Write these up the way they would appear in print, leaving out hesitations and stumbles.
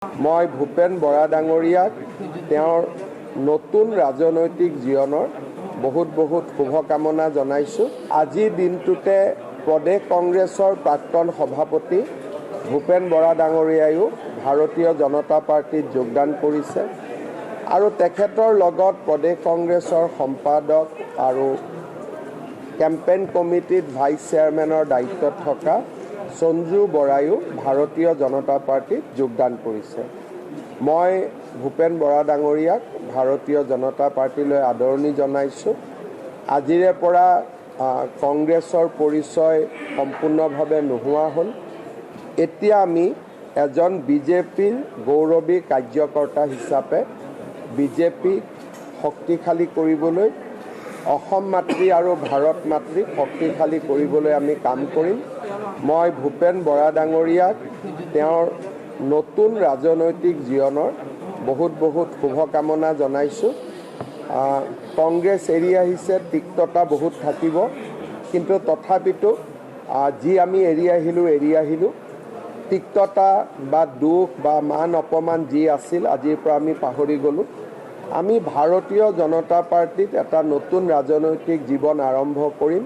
মই ভূপেন বৰা ডাঙৰীয়াক তেওঁৰ নতুন ৰাজনৈতিক জীৱনৰ বহুত শুভকামনা জনাইছোঁ। আজিৰ দিনটোতে প্ৰদেশ কংগ্ৰেছৰ প্ৰাক্তন সভাপতি ভূপেন বৰা ডাঙৰীয়ায়ো ভাৰতীয় জনতা পাৰ্টিত যোগদান কৰিছে আৰু তেখেতৰ লগত প্ৰদেশ কংগ্ৰেছৰ সম্পাদক আৰু কেম্পেইন কমিটিত ভাইচ চেয়াৰমেনৰ দায়িত্বত থকা সঞ্জু বৰায়ো ভাৰতীয় জনতা পাৰ্টিত যোগদান কৰিছে। মই ভূপেন বৰা ডাঙৰীয়াক ভাৰতীয় জনতা পাৰ্টিলৈ আদৰণি জনাইছোঁ। আজিৰে পৰা কংগ্ৰেছৰ পৰিচয় সম্পূৰ্ণভাৱে নোহোৱা হ'ল। এতিয়া আমি এজন বিজেপিৰ গৌৰৱী কাৰ্যকৰ্তা হিচাপে বিজেপিক শক্তিশালী কৰিবলৈ, অসম মাতৃ আৰু ভাৰত মাতৃক শক্তিশালী কৰিবলৈ আমি কাম কৰিম। মই ভূপেন বৰা ডাঙৰীয়াক তেওঁৰ নতুন ৰাজনৈতিক জীৱনৰ বহুত শুভকামনা জনাইছোঁ। কংগ্ৰেছ এৰি আহিছে, তিক্ততা বহুত থাকিব, কিন্তু তথাপিতো যি আমি এৰি আহিলোঁ তিক্ততা বা দুখ বা মান অপমান যি আছিল আজিৰ পৰা আমি পাহৰি গ'লোঁ। আমি ভাৰতীয় জনতা পাৰ্টিত এটা নতুন ৰাজনৈতিক জীৱন আৰম্ভ কৰিম।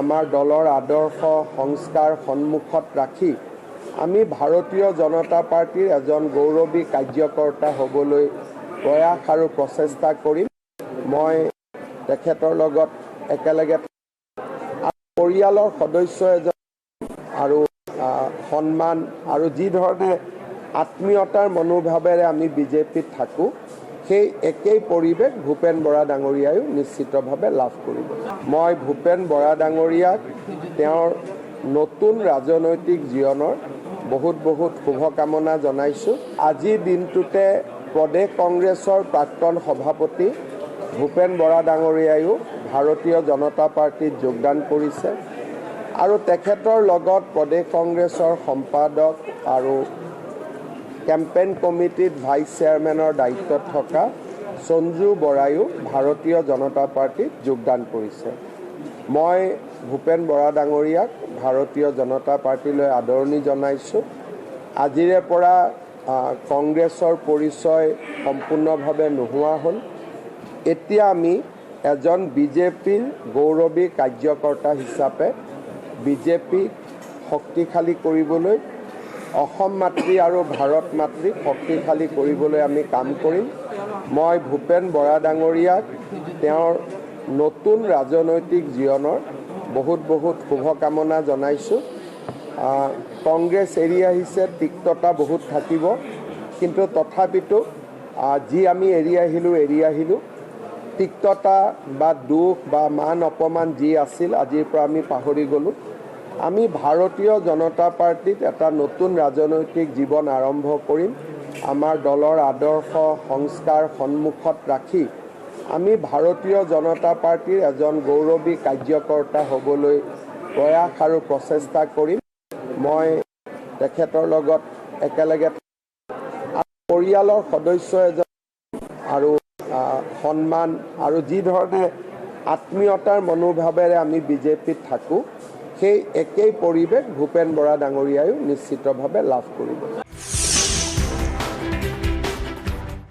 আমাৰ দলৰ আদৰ্শ সংস্কাৰ সন্মুখত ৰাখি আমি ভাৰতীয় জনতা পাৰ্টিৰ এজন গৌৰৱী কাৰ্যকৰ্তা হ'বলৈ প্ৰয়াস আৰু প্ৰচেষ্টা কৰিম। মই তেখেতৰ লগত একেলগে পৰিয়ালৰ সদস্য এজন আৰু সন্মান আৰু যি ধৰণে আত্মীয়তাৰ মনোভাৱেৰে আমি বিজেপিত থাকোঁ, সেই একেই পৰিৱেশ ভূপেন বৰা ডাঙৰীয়ায়ো নিশ্চিতভাৱে লাভ কৰিব। মই ভূপেন বৰা ডাঙৰীয়াক তেওঁৰ নতুন ৰাজনৈতিক জীৱনৰ বহুত শুভকামনা জনাইছোঁ। আজিৰ দিনটোতে প্ৰদেশ কংগ্ৰেছৰ প্ৰাক্তন সভাপতি ভূপেন বৰা ডাঙৰীয়ায়ো ভাৰতীয় জনতা পাৰ্টিত যোগদান কৰিছে আৰু তেখেতৰ লগত প্ৰদেশ কংগ্ৰেছৰ সম্পাদক আৰু কেম্পেইন কমিটিত ভাইচ চেয়াৰমেনৰ দায়িত্বত থকা সঞ্জু বৰায়ো ভাৰতীয় জনতা পাৰ্টিত যোগদান কৰিছে। মই ভূপেন বৰা ডাঙৰীয়াক ভাৰতীয় জনতা পাৰ্টিলৈ আদৰণি জনাইছোঁ। আজিৰে পৰা কংগ্ৰেছৰ পৰিচয় সম্পূৰ্ণভাৱে নোহোৱা হ'ল। এতিয়া আমি এজন বিজেপিৰ গৌৰৱী কাৰ্যকৰ্তা হিচাপে বিজেপিক শক্তিশালী কৰিবলৈ, অসম মাতৃ আৰু ভাৰত মাতৃক শক্তিশালী কৰিবলৈ আমি কাম কৰিম। মই ভূপেন বৰা ডাঙৰীয়াক তেওঁৰ নতুন ৰাজনৈতিক জীৱনৰ বহুত শুভকামনা জনাইছোঁ। কংগ্ৰেছ এৰি আহিছে, তিক্ততা বহুত থাকিব, কিন্তু তথাপিতো যি আমি এৰি আহিলোঁ তিক্ততা বা দুখ বা মান অপমান যি আছিল আজিৰ পৰা আমি পাহৰি গ'লোঁ। আমি ভাৰতীয় জনতা পাৰ্টিত এটা নতুন ৰাজনৈতিক জীৱন আৰম্ভ কৰিম। আমাৰ দলৰ আদৰ্শ সংস্কাৰ সন্মুখত ৰাখি আমি ভাৰতীয় জনতা পাৰ্টিৰ এজন গৌৰৱী কাৰ্যকৰ্তা হ'বলৈ প্ৰয়াস আৰু প্ৰচেষ্টা কৰিম। মই তেখেতৰ লগত একেলগে পৰিয়ালৰ সদস্য এজন আৰু সন্মান আৰু যি ধৰণে আত্মীয়তাৰ মনোভাৱেৰে আমি বিজেপিত থাকোঁ, সেই একেই পৰিৱেশ ভূপেন বৰা ডাঙৰীয়ায়ো নিশ্চিতভাৱে লাভ কৰিব।